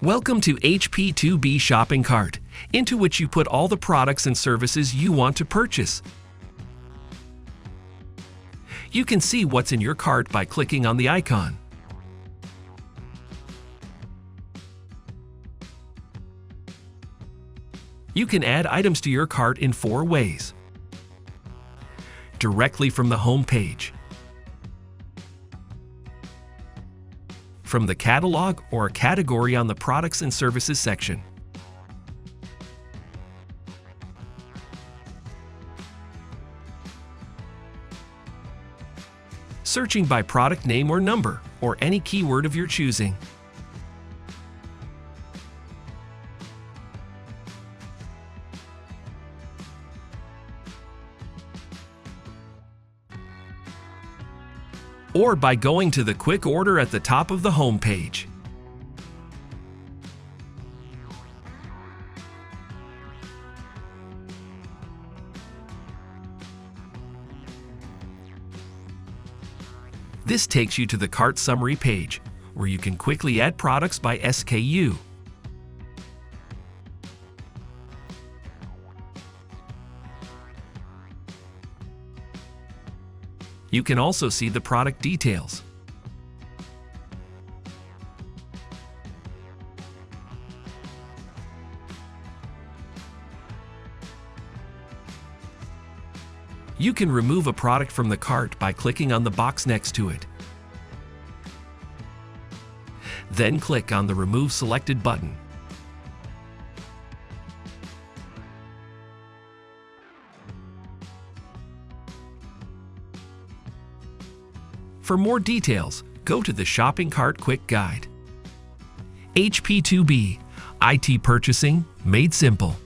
Welcome to HP2B Shopping Cart, into which you put all the products and services you want to purchase. You can see what's in your cart by clicking on the icon. You can add items to your cart in 4 ways. Directly from the home page, from the catalog or a category on the Products and Services section, searching by product name or number, or any keyword of your choosing, or by going to the quick order at the top of the home page. This takes you to the cart summary page, where you can quickly add products by SKU. You can also see the product details. You can remove a product from the cart by clicking on the box next to it. Then click on the Remove Selected button. For more details, go to the Shopping Cart Quick Guide. HP2B, IT purchasing made simple.